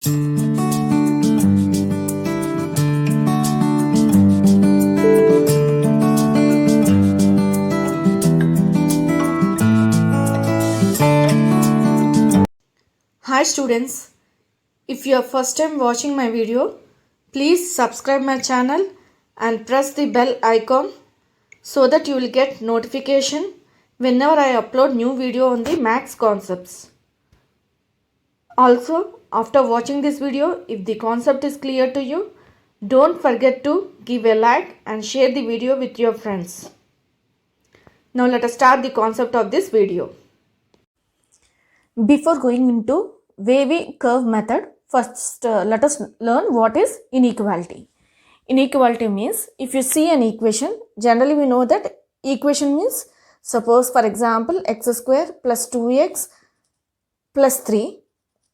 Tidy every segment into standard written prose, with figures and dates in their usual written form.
Hi students, if you are first time watching my video, please subscribe my channel and press the bell icon so that you will get notification whenever I upload new video on the maths concepts. Also, after watching this video, if the concept is clear to you, don't forget to give a like and share the video with your friends. Now let us start the concept of this video. Before going into wavy curve method, first let us learn what is inequality. Inequality means if you see an equation, generally we know that equation means, suppose for example x square plus 2x plus 3.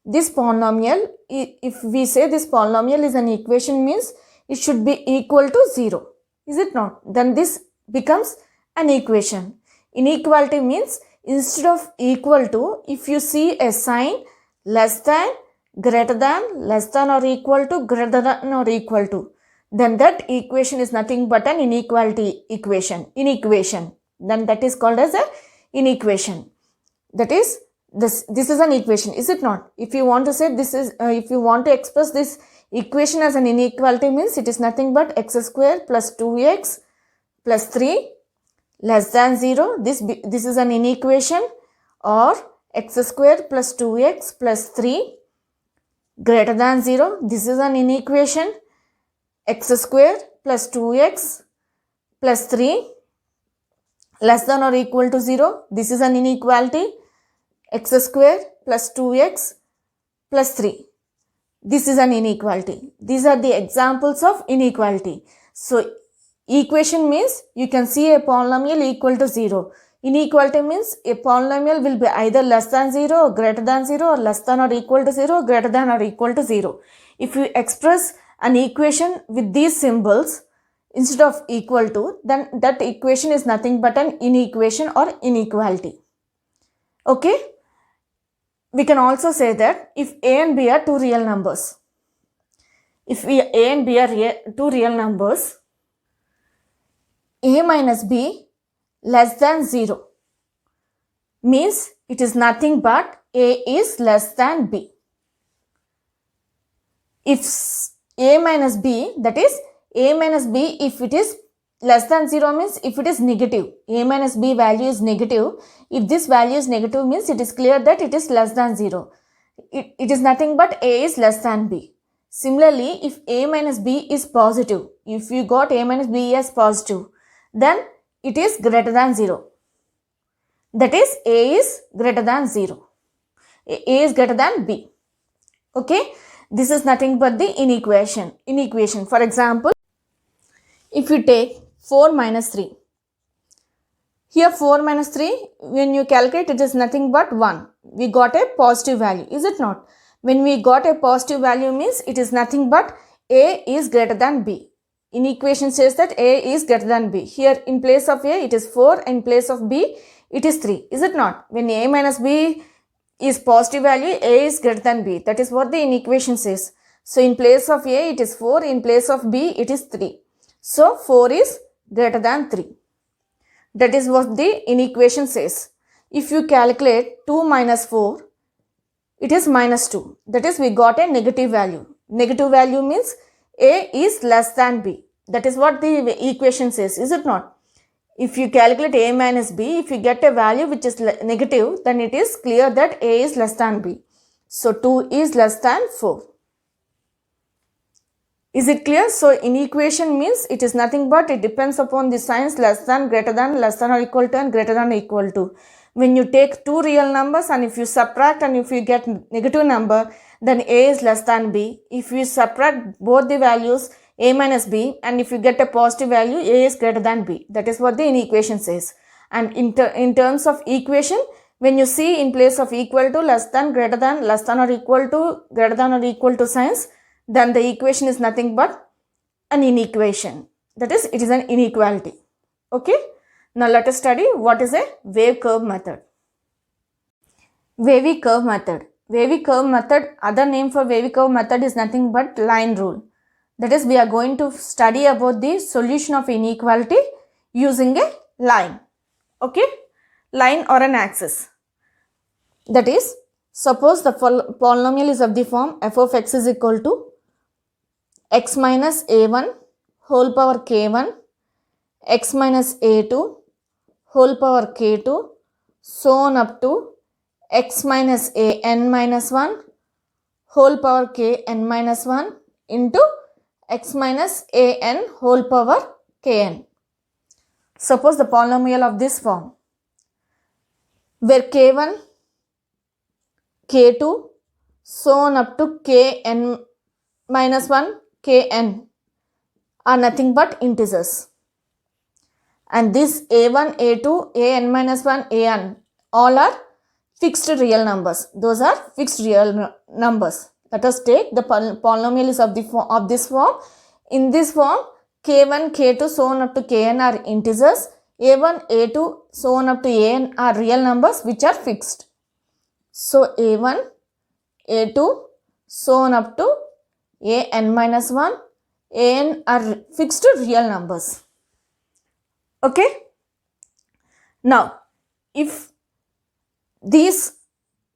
This polynomial, if we say this polynomial is an equation, means it should be equal to 0. Is it not? Then this becomes an equation. Inequality means instead of equal to, if you see a sign less than, greater than, less than or equal to, greater than or equal to, then that equation is nothing but an inequality equation. Then that is called as a inequation. That is, this is an equation, is it not? If you want to say this is, if you want to express this equation as an inequality, means it is nothing but x square plus 2x plus 3 less than 0. This is an inequation, or x square plus 2x plus 3 greater than 0. This is an inequation. X square plus 2x plus 3 less than or equal to 0. This is an inequality. X square plus 2x plus 3. This is an inequality. These are the examples of inequality. So, equation means you can see a polynomial equal to 0. Inequality means a polynomial will be either less than 0 or greater than 0, or less than or equal to 0 or greater than or equal to 0. If you express an equation with these symbols instead of equal to, then that equation is nothing but an inequation or inequality. Okay? We can also say that if a and b are two real numbers, a and b are two real numbers, a minus b less than 0 means it is nothing but a is less than b. If a minus b, that is a minus b, if it is less than 0 means if it is negative, a minus b value is negative. If this value is negative, means it is clear that it is less than 0. It is nothing but a is less than b. Similarly, if a minus b is positive, if you got a minus b as positive, then it is greater than 0. That is, a is greater than 0. A is greater than b. Okay? This is nothing but the inequation. For example, if you take 4 minus 3. Here 4 minus 3, when you calculate, it is nothing but 1. We got a positive value, is it not? When we got a positive value, means it is nothing but a is greater than b. Inequation says that a is greater than b. Here in place of a, it is 4. In place of b, it is 3. Is it not? When a minus b is positive value, a is greater than b. That is what the inequation says. So in place of a, it is 4. In place of b, it is 3. So 4 is greater than 3. That is what the inequation says. If you calculate 2 minus 4, it is minus 2. That is, we got a negative value. Negative value means a is less than b. That is what the equation says, is it not? If you calculate a minus b, if you get a value which is negative, then it is clear that a is less than b. So 2 is less than 4. Is it clear? So inequation means it is nothing but it depends upon the signs less than, greater than, less than or equal to, and greater than or equal to. When you take two real numbers and if you subtract and if you get negative number, then a is less than b. If you subtract both the values a minus b, and if you get a positive value, a is greater than b. That is what the inequation says. And in terms of equation, when you see in place of equal to, less than, greater than, less than or equal to, greater than or equal to signs, then the equation is nothing but an inequation. That is, it is an inequality. Okay. Now let us study what is a wave curve method. Wavy curve method. wavy curve method, other name for wavy curve method is nothing but line rule. That is, we are going to study about the solution of inequality using a line. Okay, line or an axis. That is, suppose the polynomial is of the form f of x is equal to x minus a1 whole power k1, x minus a2 whole power k2, so on up to x minus a n minus 1 whole power k n minus 1 into x minus a n whole power k n. Suppose the polynomial of this form, where k1, k2, so on up to kn minus 1, kn are nothing but integers. And this a1, a2, an minus 1, an all are fixed real numbers. Those are fixed real numbers. Let us take the polynomial is of this form. In this form, k1, k2, so on up to kn are integers. a1, a2, so on up to an are real numbers which are fixed. So a1, a2, so on up to an minus 1, an are fixed real numbers. Okay. Now, if these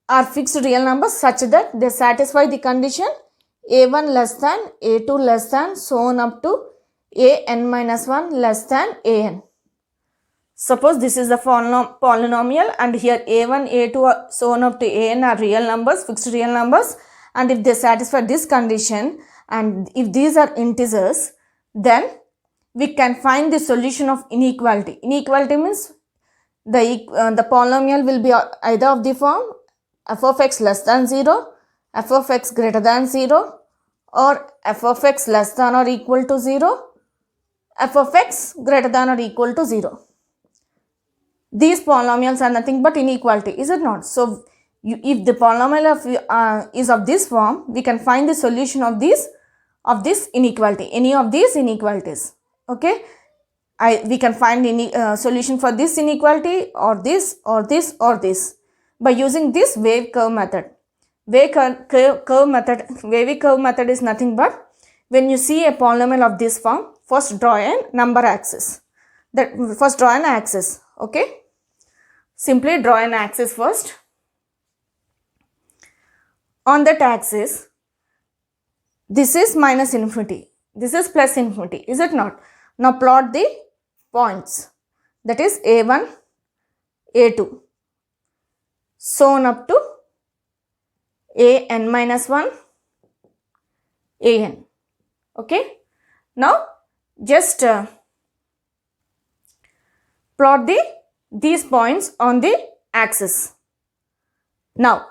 are fixed real numbers such that they satisfy the condition a1 less than, a2 less than, so on up to an minus 1 less than an. Suppose this is the polynomial and here a1, a2, so on up to an are real numbers, fixed real numbers, and if they satisfy this condition and if these are integers, then we can find the solution of inequality. Inequality means the polynomial will be either of the form f of x less than 0, f of x greater than 0, or f of x less than or equal to 0, f of x greater than or equal to 0. These polynomials are nothing but inequality, is it not? So, if the polynomial is of this form, we can find the solution of this inequality, any of these inequalities. Okay, we can find any solution for this inequality or this or this or this by using this wave curve method. Wavy curve method is nothing but when you see a polynomial of this form, first draw a number axis. First draw an axis. Okay, simply draw an axis first. On that axis, this is minus infinity, this is plus infinity, is it not? Now plot the points, that is a1, a2, so on up to an minus 1, an. Okay, now just plot these points on the axis. Now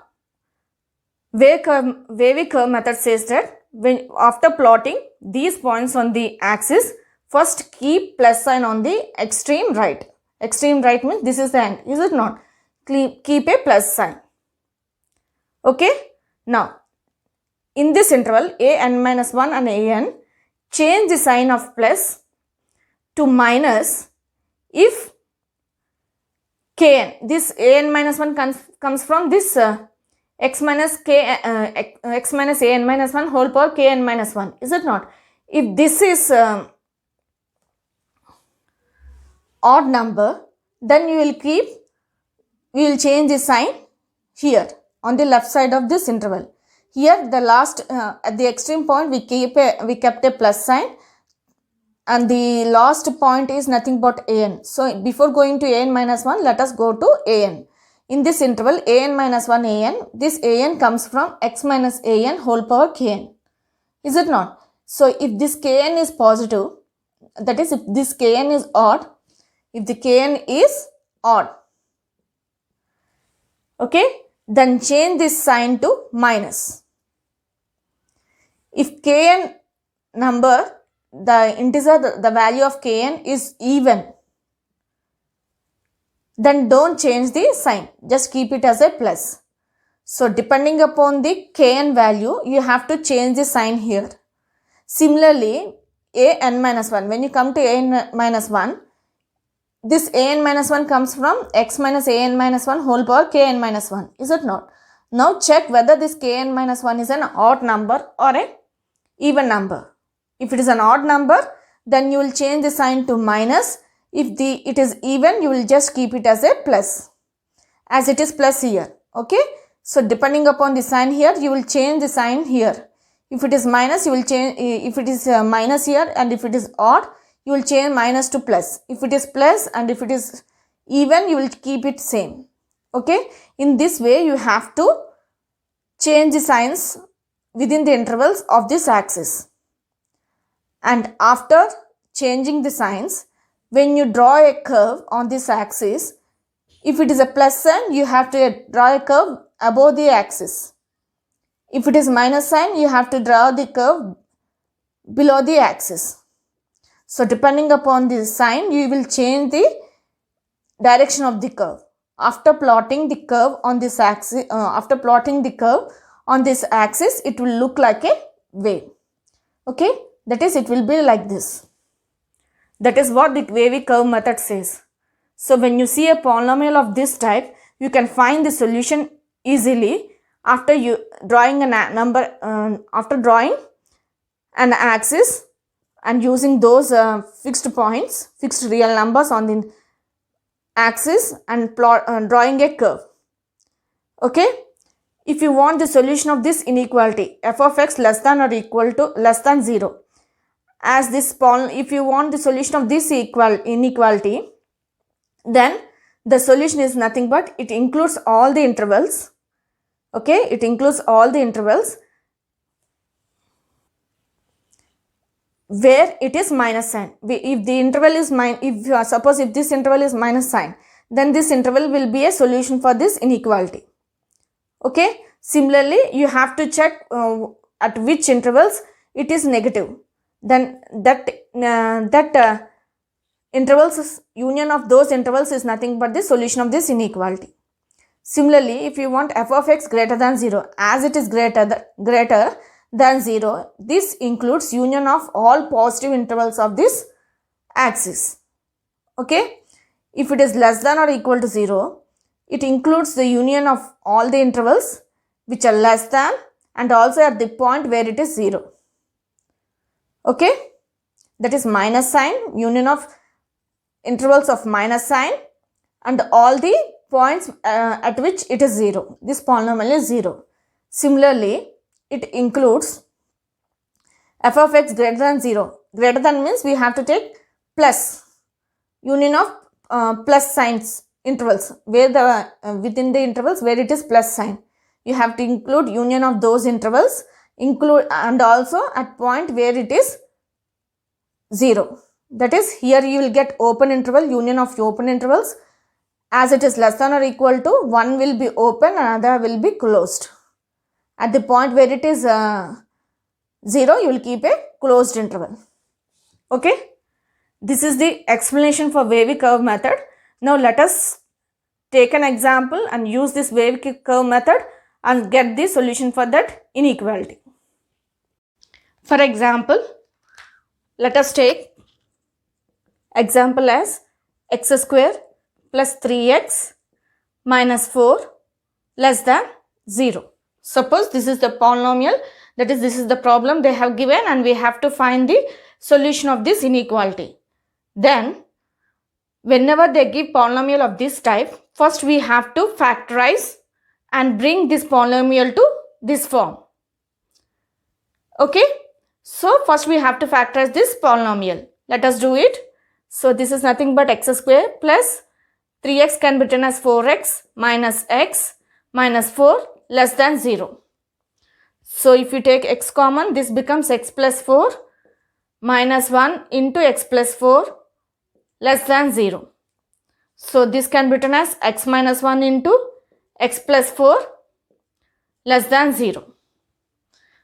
wavy curve method says that when after plotting these points on the axis, first keep plus sign on the extreme right. Extreme right means this is the end, is it not? Keep a plus sign. Okay. Now, in this interval an minus 1 and an, change the sign of plus to minus if kn. This an minus 1 comes from this x minus an minus 1 whole power kn minus 1, is it not? If this is odd number, then we will change the sign here on the left side of this interval. Here the last at the extreme point we kept a plus sign, and the last point is nothing but an. So before going to an minus 1, let us go to an. In this interval an minus 1 an, this an comes from x minus an whole power kn, is it not? So if this kn is positive, that is if this kn is odd, if the kn is odd, okay, then change this sign to minus. If kn number, the integer, the value of kn is even, then don't change the sign, just keep it as a plus. So depending upon the kn value, you have to change the sign here. Similarly, an minus 1, when you come to an minus 1, this an minus 1 comes from x minus an minus 1 whole power kn minus 1, is it not? Now check whether this kn minus 1 is an odd number or an even number. If it is an odd number, then you will change the sign to minus. If it is even, you will just keep it as a plus, as it is plus here. Okay. So depending upon the sign here, you will change the sign here. If it is minus, you will change, if it is minus here, and if it is odd, you will change minus to plus. If it is plus and if it is even, you will keep it same. Okay. In this way, you have to change the signs within the intervals of this axis. And after changing the signs, when you draw a curve on this axis, if it is a plus sign, you have to draw a curve above the axis. If it is minus sign, you have to draw the curve below the axis. So depending upon the sign, you will change the direction of the curve. After plotting the curve on this axis, it will look like a wave. Okay, that is, it will be like this. That is what the wavy curve method says. So when you see a polynomial of this type, you can find the solution easily after drawing an axis and using those fixed points, fixed real numbers on the axis, and drawing a curve. Okay. If you want the solution of this inequality, f of x less than or equal to less than 0, as this if you want the solution of this inequality, then the solution is nothing but it includes all the intervals. Okay, it includes all the intervals where it is minus sign. If the interval is if this interval is minus sign, then this interval will be a solution for this inequality. Okay. Similarly, you have to check at which intervals it is negative. Then that intervals, union of those intervals is nothing but the solution of this inequality. Similarly, if you want f of x greater than 0, as it is greater than 0, this includes union of all positive intervals of this axis. Okay. If it is less than or equal to 0, it includes the union of all the intervals which are less than and also at the point where it is 0. Okay. That is minus sign, union of intervals of minus sign and all the points at which it is 0. This polynomial is 0. Similarly, it includes f of x greater than 0. Greater than means we have to take plus, union of plus signs intervals, where the within the intervals where it is plus sign. You have to include union of those intervals, and also at point where it is 0. That is, here you will get open interval, union of open intervals. As it is less than or equal to, one will be open, another will be closed. At the point where it is 0, you will keep a closed interval. Okay. This is the explanation for wavy curve method. Now let us take an example and use this wavy curve method and get the solution for that inequality. For example, let us take example as x square plus 3x minus 4 less than 0. Suppose this is the polynomial, that is, this is the problem they have given and we have to find the solution of this inequality. Then, whenever they give polynomial of this type, first we have to factorize and bring this polynomial to this form. Okay. So, first we have to factorize this polynomial. Let us do it. So, this is nothing but x square plus 3x can be written as 4x minus x minus 4 less than 0. So, if you take x common, this becomes x plus 4 minus 1 into x plus 4 less than 0. So, this can be written as x minus 1 into x plus 4 less than 0.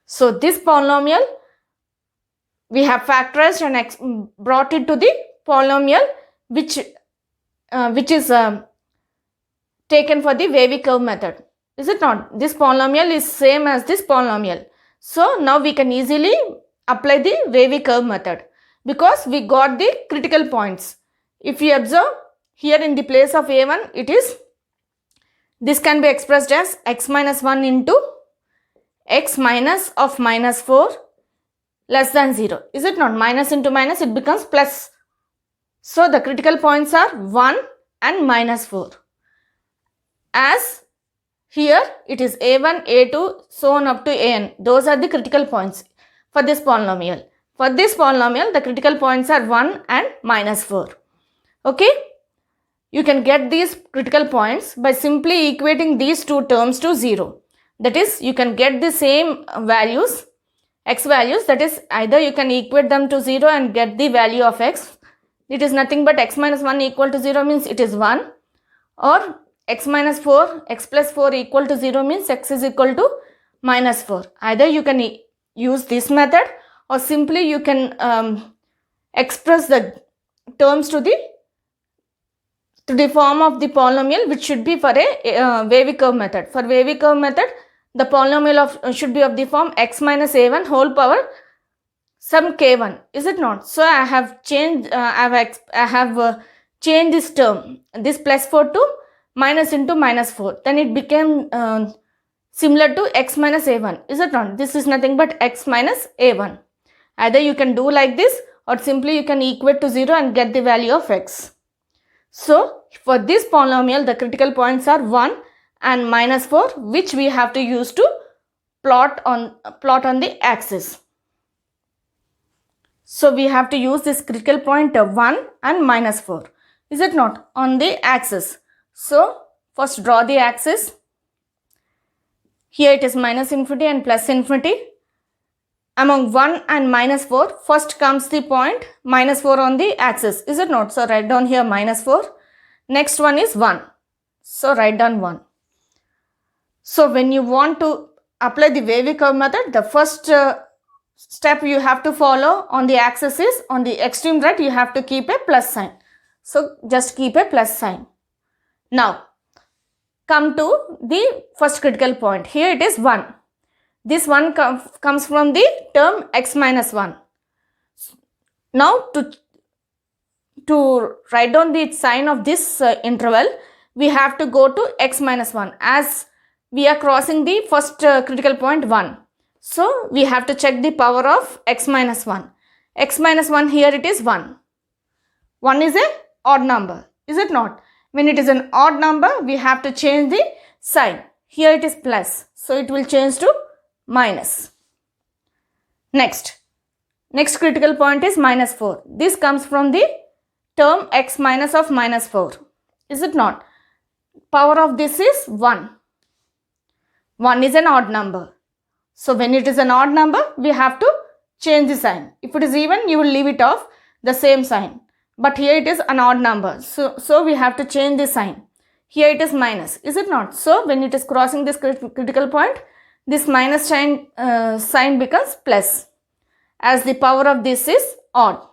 So, this polynomial we have factorized and brought it to the polynomial which is taken for the wavy curve method. Is it not? This polynomial is same as this polynomial. So, now we can easily apply the wavy curve method because we got the critical points. If you observe here in the place of a1, it is This can be expressed as x minus 1 into x minus of minus 4 less than 0. Is it not? Minus into minus, it becomes plus. So the critical points are 1 and minus 4. As here it is a1, a2, so on up to an. Those are the critical points for this polynomial. For this polynomial, the critical points are 1 and minus 4. Okay? You can get these critical points by simply equating these two terms to 0. That is, you can get the same values, x values, that is, either you can equate them to 0 and get the value of x. It is nothing but x minus 1 equal to 0 means it is 1, or x minus 4, x plus 4 equal to 0 means x is equal to minus 4. Either you can use this method, or simply you can express the terms to the form of the polynomial, which should be for a wavy curve method. For wavy curve method, the polynomial should be of the form x minus a1 whole power some k1. Is it not? So I have changed. I have changed this term, this plus 4 to minus into minus 4. Then it became similar to x minus a1. Is it not? This is nothing but x minus a1. Either you can do like this, or simply you can equate to 0 and get the value of x. So for this polynomial, the critical points are 1 and minus 4, which we have to use to plot on the axis. So we have to use this critical point 1 and minus 4. Is it not? On the axis. So first draw the axis. Here it is minus infinity and plus infinity. Among 1 and minus 4, first comes the point minus 4 on the axis. Is it not? So write down here minus 4. Next one is 1. So write down 1. So when you want to apply the wavy curve method, the first step you have to follow on the axis is, on the extreme right, you have to keep a plus sign. So just keep a plus sign. Now come to the first critical point. Here it is 1. This 1 comes from the term x minus 1. Now to write down the sign of this interval, we have to go to x minus 1, as we are crossing the first critical point 1. So we have to check the power of x minus 1. X minus 1, here it is 1. 1 is an odd number. Is it not? When it is an odd number, we have to change the sign. Here it is plus. So it will change to minus. Next critical point is minus 4. This comes from the term x minus of minus 4. Is it not? Power of this is 1. 1 is an odd number. So when it is an odd number, we have to change the sign. If it is even, you will leave it off the same sign. But here it is an odd number. So we have to change the sign. Here it is minus. Is it not? So when it is crossing this critical point, this minus sign becomes plus, as the power of this is odd.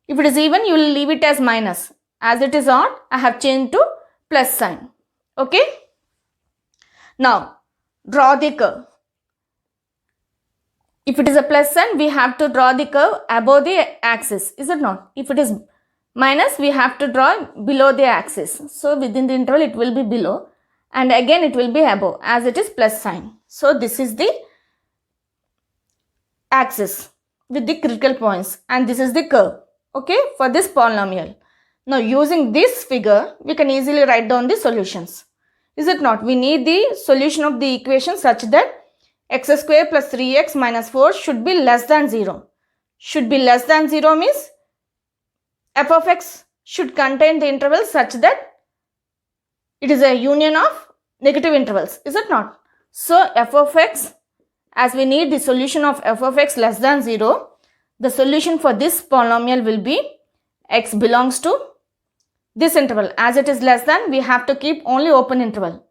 If it is even, you will leave it as minus. As it is odd, I have changed to plus sign. Okay. Now draw the curve. If it is a plus sign, we have to draw the curve above the axis. Is it not? If it is minus, we have to draw below the axis. So within the interval, it will be below, and again it will be above, as it is plus sign. So this is the axis with the critical points, and this is the curve. Okay, for this polynomial. Now using this figure, we can easily write down the solutions. Is it not? We need the solution of the equation such that x square plus 3x minus 4 should be less than 0. Should be less than 0 means f of x should contain the interval such that it is a union of negative intervals. Is it not? So f of x, as we need the solution of f of x less than 0, the solution for this polynomial will be x belongs to this interval. As it is less than, we have to keep only open interval.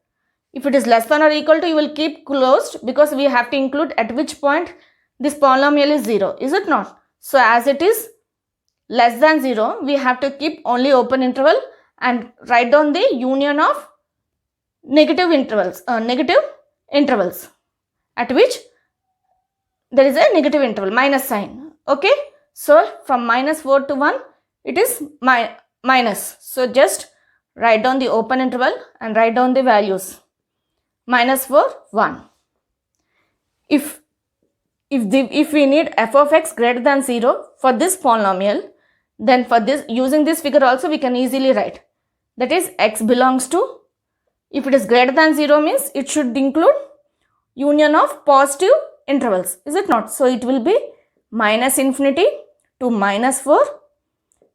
If it is less than or equal to, you will keep closed, because we have to include at which point this polynomial is 0. Is it not? So as it is less than 0, we have to keep only open interval and write down the union of negative intervals at which there is a negative interval, minus sign. Okay. So from minus 4 to 1, it is minus. So just write down the open interval and write down the values. -4, 1. If we need f of x greater than 0 for this polynomial, then for this, using this figure also we can easily write. That is, x belongs to, if it is greater than 0 means it should include union of positive intervals, is it not? So it will be -infinity to -4.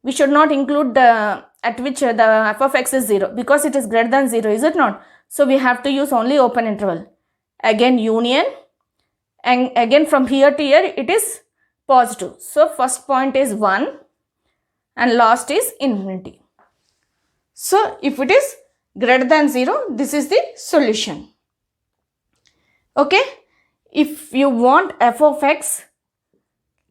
We should not include the at which the f of x is 0 because it is greater than 0, is it not? So we have to use only open interval. Again union, and again from here to here it is positive. So first point is 1 and last is infinity. So if it is greater than 0, this is the solution. Okay, if you want f of x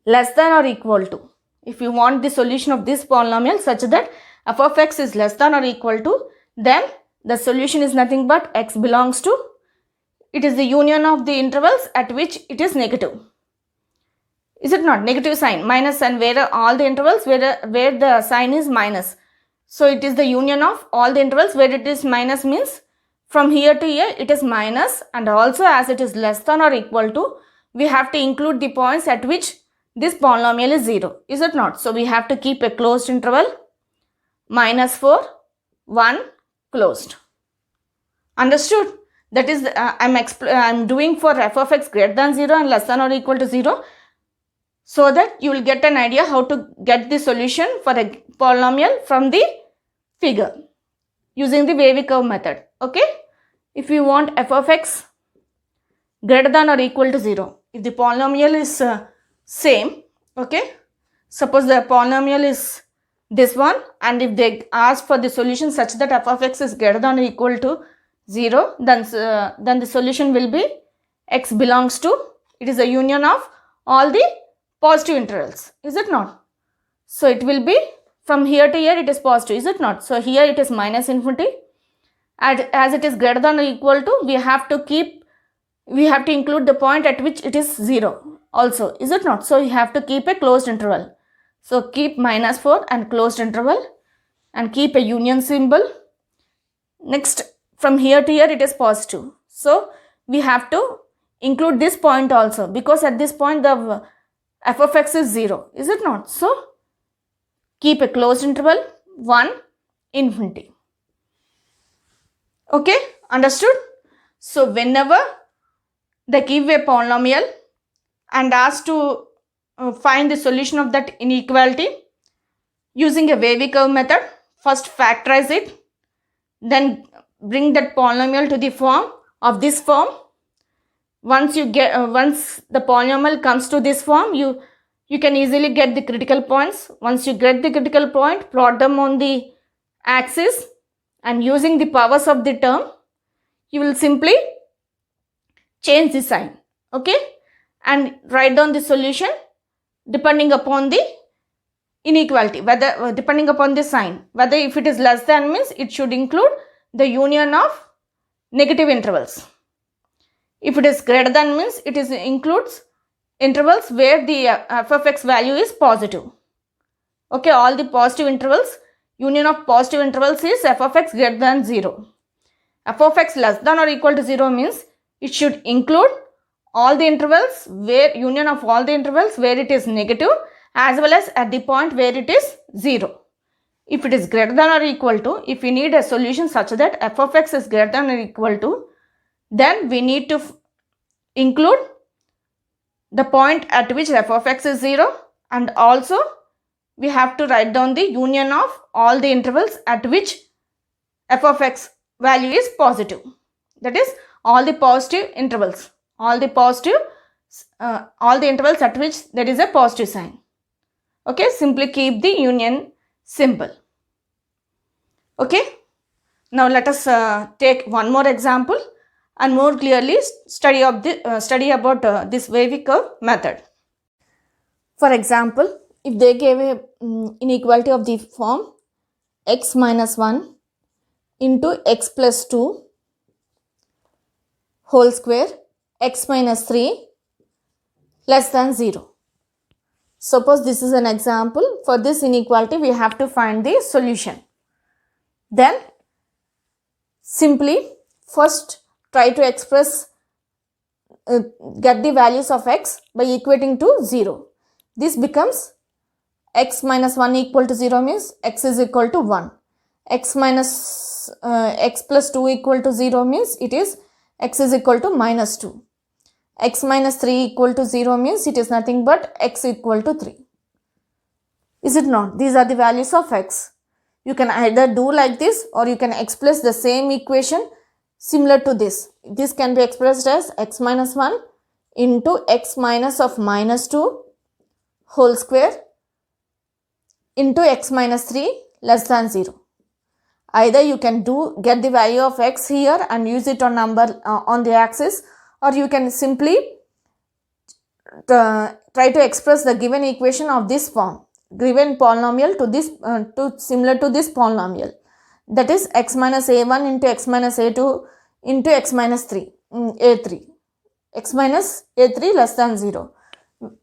less than or equal to, if you want the solution of this polynomial such that f of x is less than or equal to, then the solution is nothing but x belongs to, it is the union of the intervals at which it is negative. Is it not? Negative sign, minus, and where are all the intervals where the sign is minus. So it is the union of all the intervals where it is minus, means from here to here it is minus, and also as it is less than or equal to, we have to include the points at which this polynomial is 0. Is it not? So we have to keep a closed interval, -4, 1, closed. Understood? That is, I'm doing for f of x greater than 0 and less than or equal to 0, so that you will get an idea how to get the solution for a polynomial from the figure using the wavy curve method. Okay, if you want f of x greater than or equal to 0, if the polynomial is same, okay, suppose the polynomial is this one, and if they ask for the solution such that f of x is greater than or equal to 0, then the solution will be x belongs to, it is a union of all the positive intervals, is it not? So it will be from here to here it is positive, is it not? So here it is -infinity, and as it is greater than or equal to, we have to include the point at which it is 0 also, is it not? So you have to keep a closed interval. So keep -4 and closed interval and keep a union symbol. Next, from here to here it is positive. So we have to include this point also, because at this point the f of x is 0, is it not? So keep a closed interval, 1, infinity. Okay, understood? So whenever they give a polynomial and ask to find the solution of that inequality using a wavy curve method, first factorize it, then bring that polynomial to the form of this form. Once the polynomial comes to this form, you can easily get the critical points. Once you get the critical point, plot them on the axis, and using the powers of the term, you will simply change the sign, okay, and write down the solution depending upon the inequality, whether depending upon the sign, whether if it is less than means it should include the union of negative intervals. If it is greater than means it includes intervals where the f of x value is positive. Okay, all the positive intervals, union of positive intervals is f of x greater than 0. F of x less than or equal to 0 means it should include all the intervals where union of all the intervals where it is negative, as well as at the point where it is 0. If it is greater than or equal to, if we need a solution such that f of x is greater than or equal to, then we need to include the point at which f of x is 0, and also we have to write down the union of all the intervals at which f of x value is positive. That is, all the positive intervals, all the intervals at which there is a positive sign. Okay, simply keep the union symbol. Okay, now let us take one more example and more clearly study about this wavy curve method. For example, if they gave a inequality of the form x minus 1 into x plus 2 whole square, x minus 3 less than 0. Suppose this is an example. For this inequality, we have to find the solution. Then Simply first try to express get the values of x by equating to 0. This becomes x minus 1 equal to 0 means x is equal to 1. X minus x plus 2 equal to 0 means it is x is equal to minus 2. X minus 3 equal to 0 means it is nothing but x equal to 3. Is it not? These are the values of x. You can either do like this or you can express the same equation similar to this. This can be expressed as x minus 1 into x minus of minus 2 whole square into x minus 3 less than 0. Either you can get the value of x here and use it on number on the axis, or you can simply try to express the given equation of this form, given polynomial to this similar to this polynomial, that is x minus a1 into x minus a2 into x minus 3 a3, x minus a3 less than 0.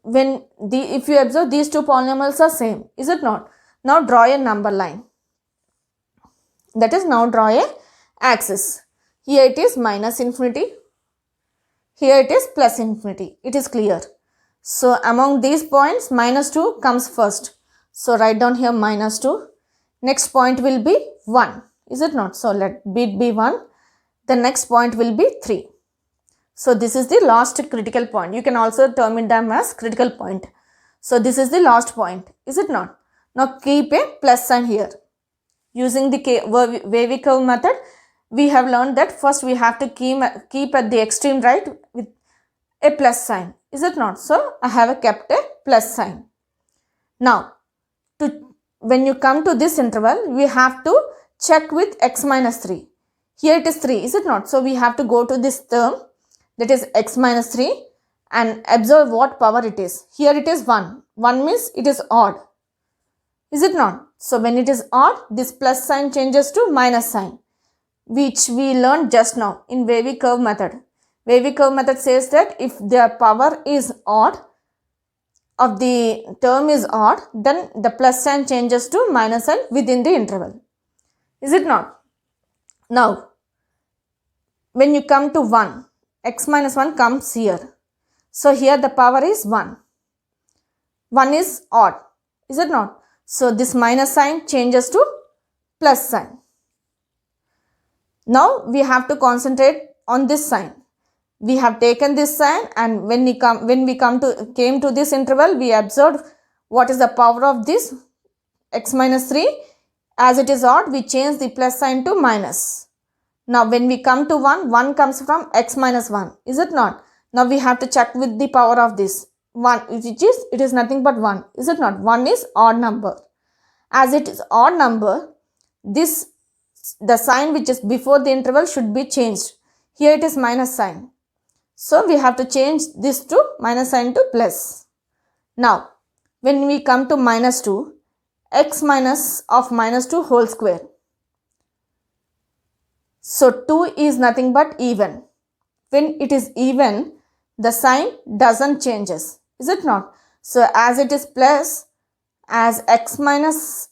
When if you observe, these two polynomials are same, is it not? Now draw a number line, that is, now draw a axis. Here it is minus infinity, here it is plus infinity. It is clear. So among these points, minus 2 comes first. So write down here minus 2. Next point will be 1. Is it not? So let it be 1. The next point will be 3. So this is the last critical point. You can also term it them as critical point. So this is the last point. Is it not? Now keep a plus sign here. Using the wavy curve method, we have learned that first we have to keep at the extreme right with a plus sign. Is it not? So I have kept a plus sign. Now when you come to this interval, we have to check with x minus 3. Here it is 3, is it not? So we have to go to this term, that is x minus 3, and observe what power it is. Here it is 1. 1 means it is odd. Is it not? So when it is odd, this plus sign changes to minus sign, which we learned just now in wavy curve method. Wavy curve method says that if the power is odd, of the term is odd, then the plus sign changes to minus sign within the interval. Is it not? Now, when you come to 1, x minus 1 comes here. So here the power is 1. 1 is odd. Is it not? So this minus sign changes to plus sign. Now we have to concentrate on this sign. We have taken this sign, and when we came to this interval, we observed what is the power of this x minus 3. As it is odd, we change the plus sign to minus. Now when we come to 1, 1 comes from x minus 1. Is it not? Now we have to check with the power of this 1, it is nothing but 1. Is it not? 1 is odd number. As it is odd number, the sign which is before the interval should be changed. Here it is minus sign. So we have to change this to minus sign to plus. Now when we come to minus 2, x minus of minus 2 whole square. So 2 is nothing but even. When it is even, the sign doesn't changes. Is it not? So as it is plus, as x minus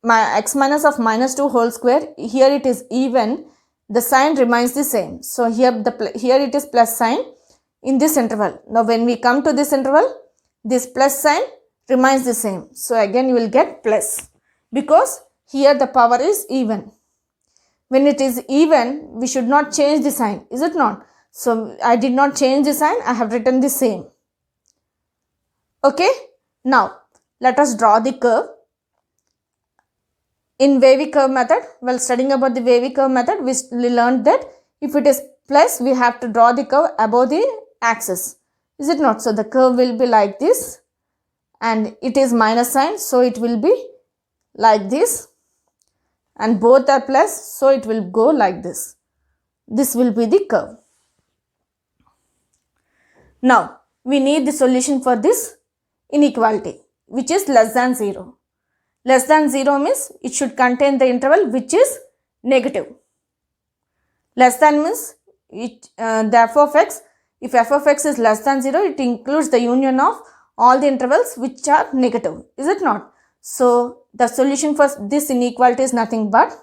of minus 2 whole square, here it is even, the sign remains the same. So here it is plus sign in this interval. Now when we come to this interval, this plus sign remains the same. So again you will get plus, because here the power is even. When it is even, we should not change the sign. Is it not? So I did not change the sign. I have written the same. Okay. Now let us draw the curve. In wavy curve method, while studying about the wavy curve method, we learned that if it is plus, we have to draw the curve above the axis. Is it not? So the curve will be like this, and it is minus sign, so it will be like this, and both are plus, so it will go like this. This will be the curve. Now we need the solution for this inequality, which is less than 0. Less than 0 means it should contain the interval which is negative. Less than means the f of x, if f of x is less than 0, it includes the union of all the intervals which are negative. Is it not? So the solution for this inequality is nothing but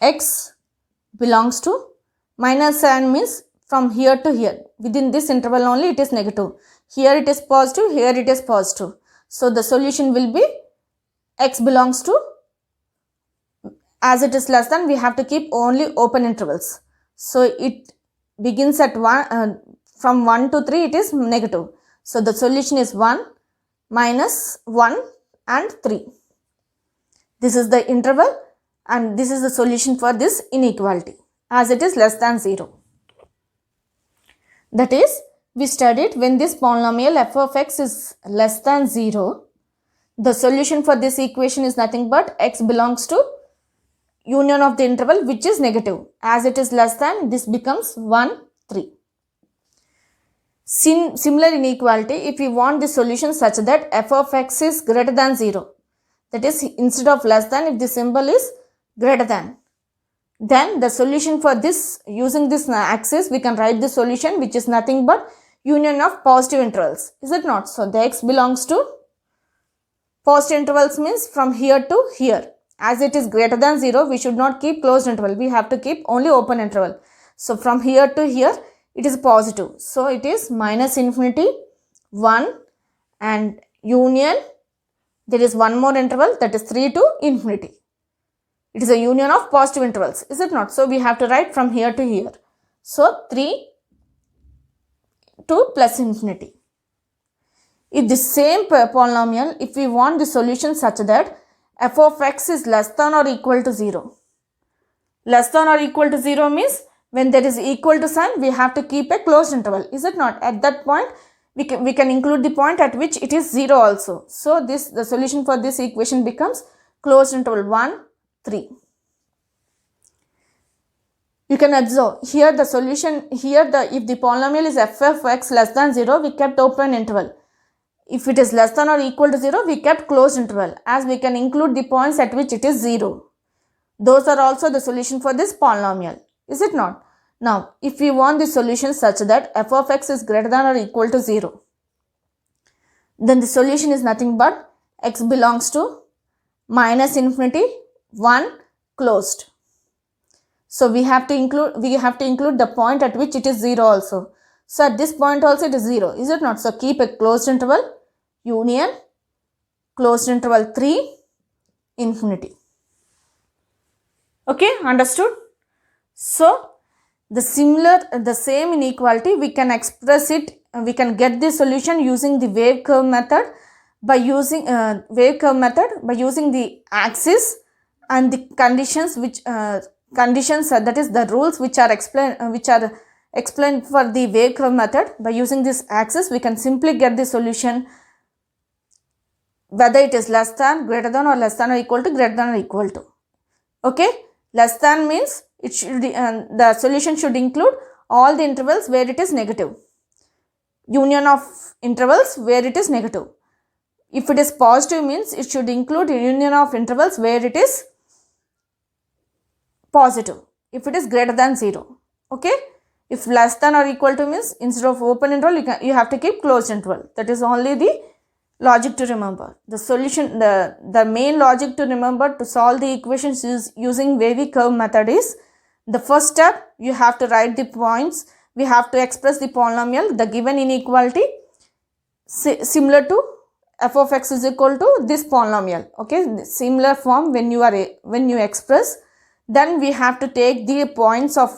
x belongs to minus sign means from here to here. Within this interval only it is negative. Here it is positive, here it is positive. So the solution will be x belongs to, as it is less than, we have to keep only open intervals. So it begins at 1, from 1 to 3 it is negative. So the solution is 1, minus 1 and 3. This is the interval and this is the solution for this inequality as it is less than 0. That is, we studied when this polynomial f of x is less than 0, the solution for this equation is nothing but x belongs to union of the interval which is negative. As it is less than, this becomes 1, 3. Similar inequality, if we want the solution such that f of x is greater than 0, that is instead of less than, if the symbol is greater than, then the solution for this, using this axis, we can write the solution which is nothing but union of positive intervals, is it not? So the x belongs to positive intervals means from here to here. As it is greater than 0, we should not keep closed interval, we have to keep only open interval. So from here to here it is positive. So it is minus infinity, 1 and union, there is one more interval, that is 3 to infinity. It is a union of positive intervals, is it not? So we have to write from here to here. So 3 to plus infinity. If the same polynomial, if we want the solution such that f of x is less than or equal to 0. Less than or equal to 0 means when there is equal to sign, we have to keep a closed interval, is it not? At that point, we can include the point at which it is 0 also. So the solution for this equation becomes closed interval 1, 3. You can observe here the solution, here if the polynomial is f of x less than 0, we kept open interval. If it is less than or equal to 0, we kept closed interval, as we can include the points at which it is 0. Those are also the solution for this polynomial, is it not? Now, if we want the solution such that f of x is greater than or equal to 0, then the solution is nothing but x belongs to minus infinity, 1, closed. So we have to include the point at which it is 0 also. So at this point also it is 0, is it not? So keep a closed interval, union, closed interval 3, infinity. Okay, understood? So the same inequality, we can express it, we can get the solution using the wave curve method by using the axis and the conditions which that is the rules which are explained for the wave curve method. By using this axis, we can simply get the solution whether it is less than, greater than, or less than or equal to, greater than or equal to. Okay, less than means it should the solution should include all the intervals where it is negative, union of intervals where it is negative. If it is positive means it should include union of intervals where it is positive. If it is greater than 0, okay. If less than or equal to means instead of open interval, you have to keep closed interval. That is only the logic to remember. The solution, the main logic to remember to solve the equations is using wavy curve method is, the first step, you have to write the points, we have to express the polynomial, the given inequality similar to f of x is equal to this polynomial, okay, similar form when you express, then we have to take the points of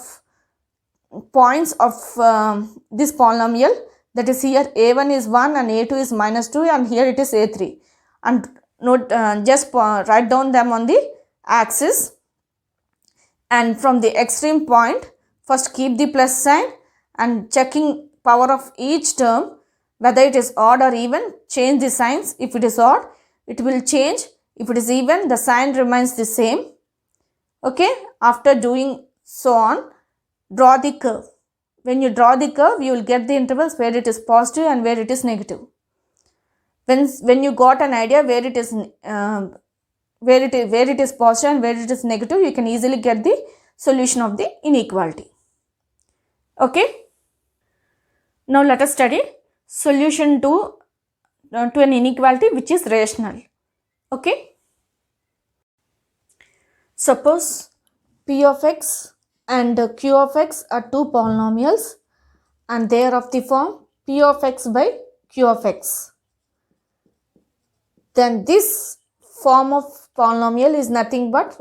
this polynomial, that is here a1 is 1 and a2 is minus 2 and here it is a3, and note just write down them on the axis, and from the extreme point first keep the plus sign and checking power of each term whether it is odd or even, change the signs. If it is odd, it will change. If it is even, the sign remains the same. Okay, after doing so on, draw the curve. When you draw the curve, you will get the intervals where it is positive and where it is negative. When you got an idea where it is positive and where it is negative, you can easily get the solution of the inequality. Okay. Now let us study solution to an inequality which is rational. Okay. Suppose P of x and Q of x are two polynomials and they are of the form P of x by Q of x. Then this form of polynomial is nothing but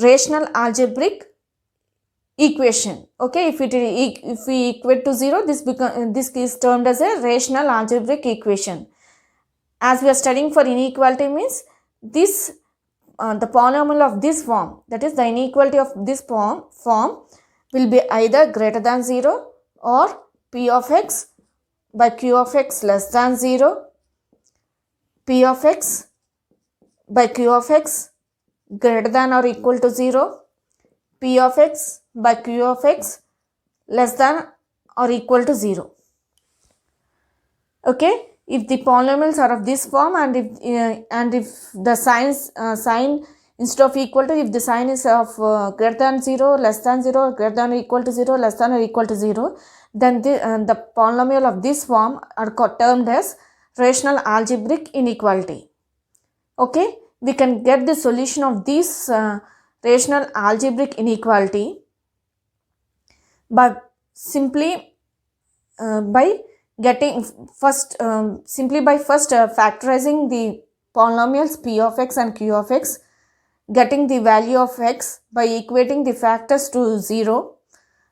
rational algebraic equation. Okay, if we equate to 0, this is termed as a rational algebraic equation. As we are studying for inequality means this the polynomial of this form, that is the inequality of this form will be either greater than 0 or P of x by Q of x less than 0, P of x by Q of x greater than or equal to 0, P of x by Q of x less than or equal to 0. Okay, if the polynomials are of this form and if the sign instead of equal to, if the sign is of greater than 0, less than 0, greater than or equal to 0, less than or equal to 0, then the polynomial of this form are termed as rational algebraic inequality. Okay, we can get the solution of this rational algebraic inequality by simply by factorizing the polynomials P of x and Q of x, getting the value of x by equating the factors to 0.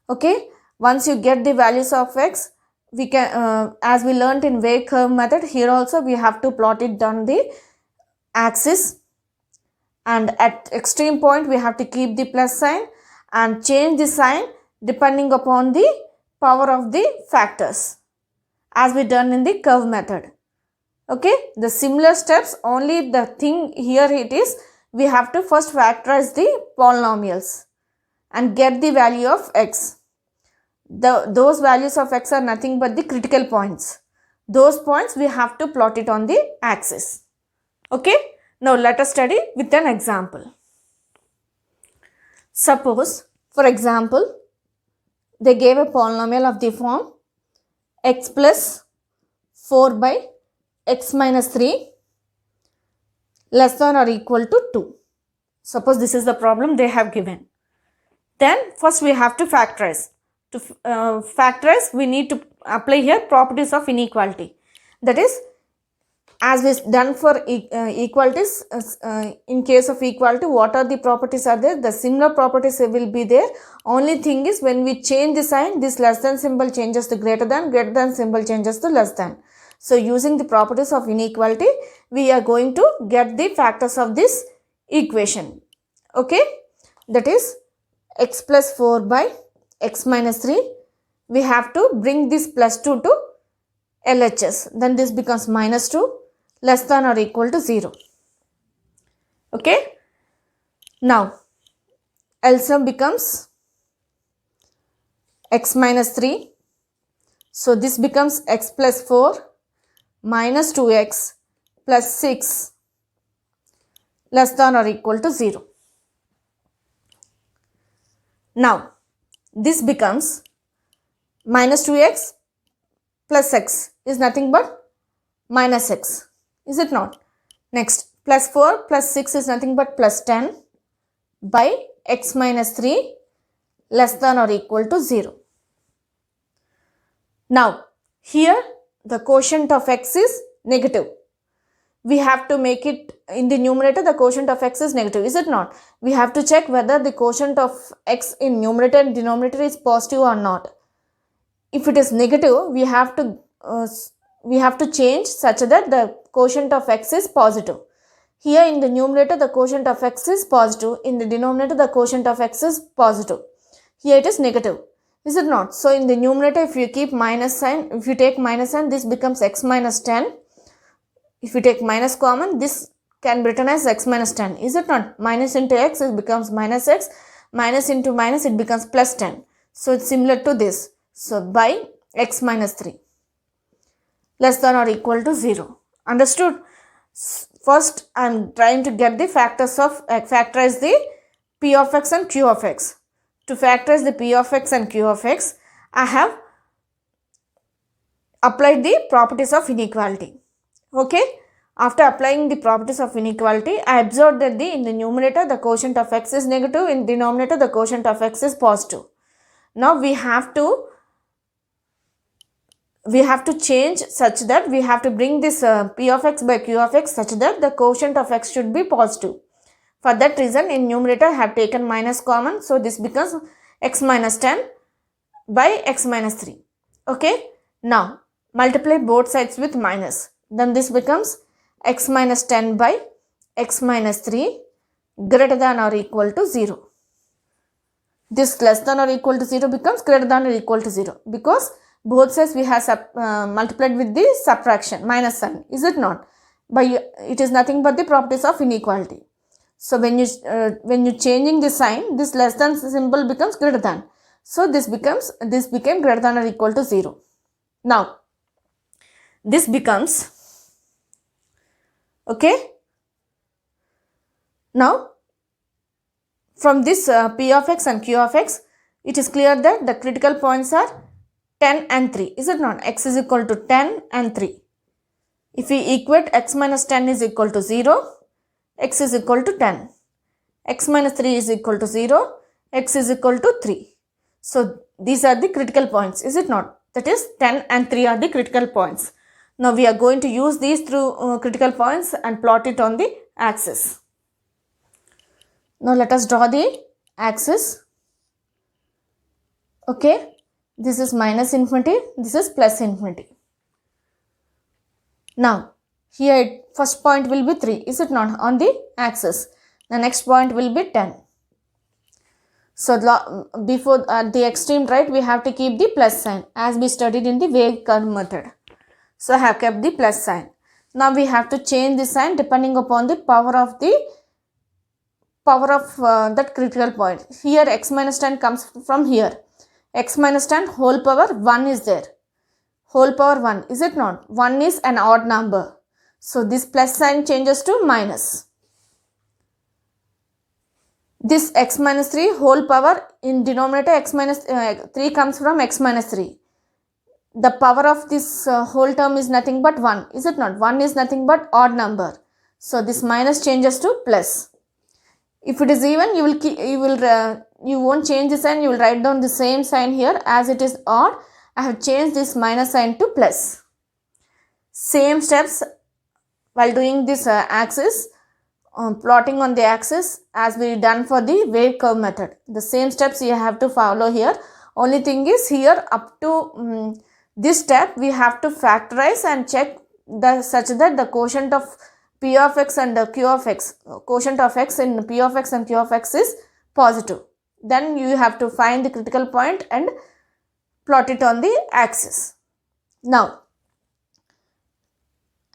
Okay, once you get the values of x, we can as we learnt in wave curve method, here also we have to plot it on the axis, and at extreme point we have to keep the plus sign and change the sign depending upon the power of the factors, as we done in the curve method. Okay, the similar steps, only the thing here it is we have to first factorize the polynomials and get the value of x. Those values of x are nothing but the critical points. Those points we have to plot it on the axis. Okay, now let us study with an example. Suppose, for example, they gave a polynomial of the form x plus 4 by x minus 3 less than or equal to 2. Suppose this is the problem they have given. Then first we have to factorize. To factorize, we need to apply here properties of inequality. That is, as we done for equalities, in case of equality, what are the properties are there? The similar properties will be there. Only thing is, when we change the sign, this less than symbol changes to greater than symbol changes to less than. So using the properties of inequality, we are going to get the factors of this equation. Okay, that is x plus 4 by x minus 3. We have to bring this plus 2 to LHS. Then this becomes minus 2 less than or equal to 0. Okay. Now LCM becomes x minus 3. So this becomes x plus 4 minus 2x plus 6 less than or equal to 0. Now this becomes minus 2x plus x is nothing but minus x. Is it not? Next, plus 4 plus 6 is nothing but plus 10 by x minus 3 less than or equal to 0. Now, here the quotient of x is negative. We have to make it in the numerator, the quotient of x is negative. Is it not? We have to check whether the quotient of x in numerator and denominator is positive or not. If it is negative, we have to change such that the quotient of x is positive. Here in the numerator the quotient of x is positive, in the denominator the quotient of x is positive. Here it is negative. Is it not? So in the numerator, if you keep minus sign, if you take minus sign, this becomes x minus 10. If you take minus common, this can be written as x minus 10. Is it not? Minus into x, it becomes minus x. Minus into minus, it becomes plus 10. So it's similar to this. So by x minus 3 less than or equal to 0. Understood? First, I am trying to get the factors of, factorize the p of x and q of x. To factorize the p of x and q of x, I have applied the properties of inequality. Okay. After applying the properties of inequality, I observed that in the numerator the quotient of x is negative, in denominator the quotient of x is positive. Now we have to change such that we have to bring this p of x by q of x such that the quotient of x should be positive. For that reason, in numerator I have taken minus common, so this becomes x minus 10 by x minus 3. Okay, now multiply both sides with minus, then this becomes x minus 10 by x minus 3 greater than or equal to 0. This less than or equal to 0 becomes greater than or equal to 0 because both sides we have multiplied with the subtraction minus sign, is it not? It is nothing but the properties of inequality. So when you changing the sign, this less than symbol becomes greater than. So this became greater than or equal to 0. Now this becomes, okay, now from this p of x and q of x, it is clear that the critical points are 10 and 3, is it not? X is equal to 10 and 3. If we equate x minus 10 is equal to 0, x is equal to 10. X minus 3 is equal to 0, x is equal to 3. So these are the critical points, is it not? That is 10 and 3 are the critical points. Now we are going to use these through critical points and plot it on the axis. Now let us draw the axis. Okay, this is minus infinity, this is plus infinity. Now here first point will be 3, is it not, on the axis. The next point will be 10. So before at the extreme right we have to keep the plus sign as we studied in the wave curve method. So I have kept the plus sign. Now we have to change the sign depending upon the power of that critical point. Here x minus 10 comes from here. X minus 10 whole power 1 is there. Whole power 1, is it not? 1 is an odd number. So this plus sign changes to minus. This x minus 3 whole power in denominator x minus 3 comes from x minus 3. The power of this whole term is nothing but 1, is it not? 1 is nothing but odd number. So this minus changes to plus. If it is even, you won't change the sign, you will write down the same sign here. As it is odd, I have changed this minus sign to plus. Same steps while doing this axis, plotting on the axis as we done for the wave curve method. The same steps you have to follow here. Only thing is here up to this step we have to factorize and check such that the quotient of p of x and q of x, quotient of x in p of x and q of x is positive. Then you have to find the critical point and plot it on the axis. Now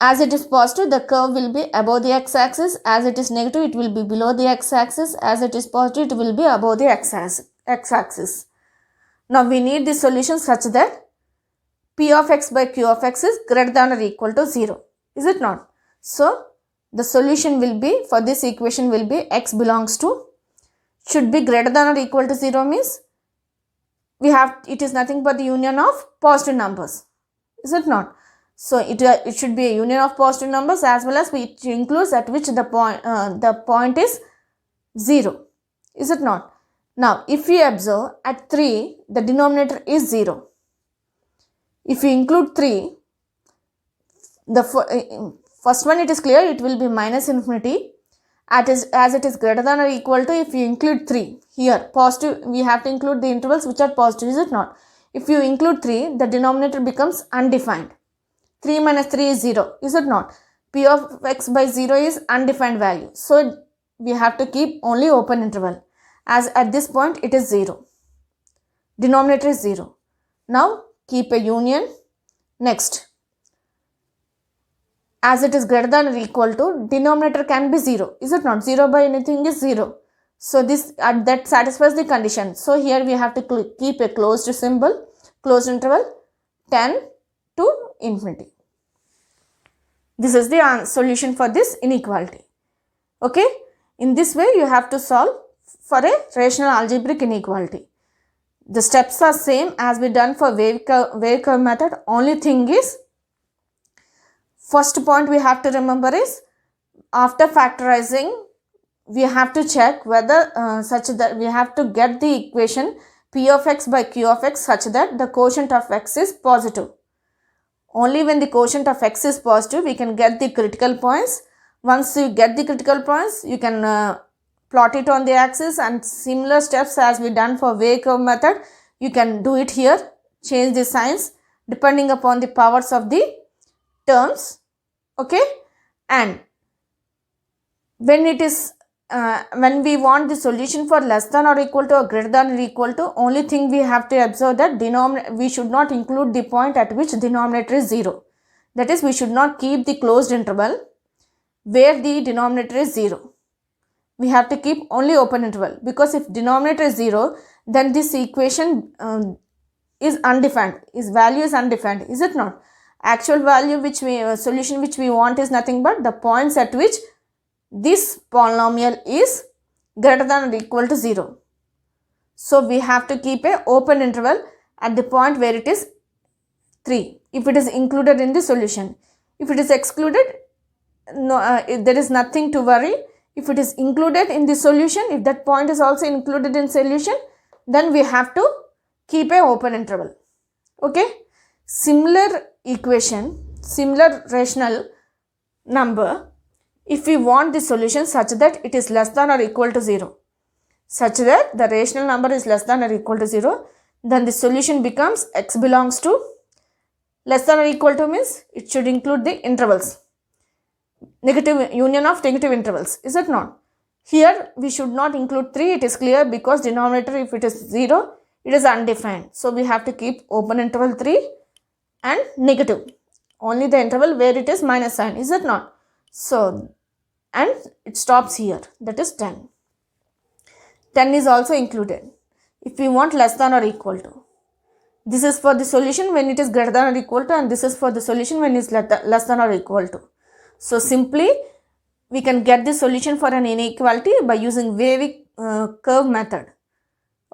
as it is positive, the curve will be above the x-axis. As it is negative, it will be below the x-axis. As it is positive, it will be above the x-axis. Now we need the solution such that p of x by q of x is greater than or equal to 0. Is it not? So the solution will be, for this equation will be x belongs to, should be greater than or equal to 0 means it is nothing but the union of positive numbers. Is it not? So it should be a union of positive numbers as well as it includes at which the point is 0. Is it not? Now if we observe at 3 the denominator is 0. If we include 3, the first one it is clear, it will be minus infinity. As it is greater than or equal to, if you include 3 here positive, we have to include the intervals which are positive, is it not? If you include 3, the denominator becomes undefined. 3 minus 3 is 0, is it not? P of x by 0 is undefined value. So we have to keep only open interval. As at this point it is 0. Denominator is 0. Now keep a union. Next, as it is greater than or equal to, denominator can be 0. Is it not? 0 by anything is 0. So this that satisfies the condition. So here we have to keep a closed symbol, closed interval 10 to infinity. This is the solution for this inequality. Okay. In this way you have to solve for a rational algebraic inequality. The steps are same as we done for wave curve method. Only thing is First point we have to remember is, after factorizing, we have to check whether such that we have to get the equation p of x by q of x such that the quotient of x is positive. Only when the quotient of x is positive, we can get the critical points. Once you get the critical points, you can plot it on the axis, and similar steps as we done for Wavy curve method, you can do it here. Change the signs depending upon the powers of the terms. Okay, and when it is when we want the solution for less than or equal to or greater than or equal to, only thing we have to observe that we should not include the point at which denominator is 0. That is, we should not keep the closed interval where the denominator is 0. We have to keep only open interval, because if denominator is 0, then this equation is undefined, its value is undefined, is it not? Actual value which solution which we want is nothing but the points at which this polynomial is greater than or equal to 0. So we have to keep a open interval at the point where it is 3, if it is included in the solution. If it is excluded, no, there is nothing to worry. If it is included in the solution, if that point is also included in solution, then we have to keep a open interval. Okay, similar equation, similar rational number, if we want the solution such that it is less than or equal to 0, such that the rational number is less than or equal to 0, then the solution becomes x belongs to less than or equal to means it should include the intervals, negative union of negative intervals, is it not? Here we should not include 3, it is clear, because denominator, if it is 0, it is undefined. So we have to keep open interval 3 and negative, only the interval where it is minus sign, is it not? So, and it stops here, that is 10. 10 is also included if we want less than or equal to. This is for the solution when it is greater than or equal to, and this is for the solution when it is less than or equal to. So simply we can get the solution for an inequality by using Wavy curve method.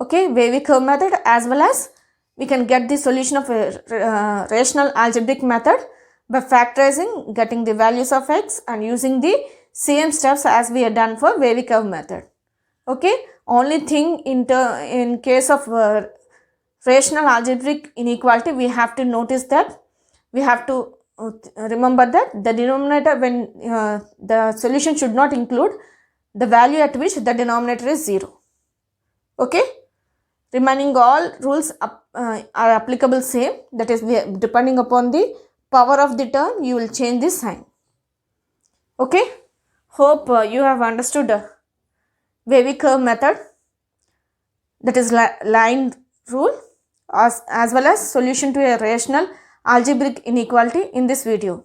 Okay, Wavy curve method, as well as we can get the solution of a rational algebraic method by factorizing, getting the values of x, and using the same steps as we have done for Wavy curve method. Okay, only thing in case of rational algebraic inequality, we have to notice that we have to remember that the denominator, when the solution should not include the value at which the denominator is 0. Okay, remaining all rules are applicable same, that is, depending upon the power of the term, you will change the sign. Okay, hope you have understood Wavy curve method, that is line rule, as well as solution to a rational algebraic inequality in this video.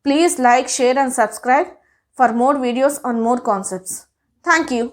Please like, share and subscribe for more videos on more concepts. Thank you.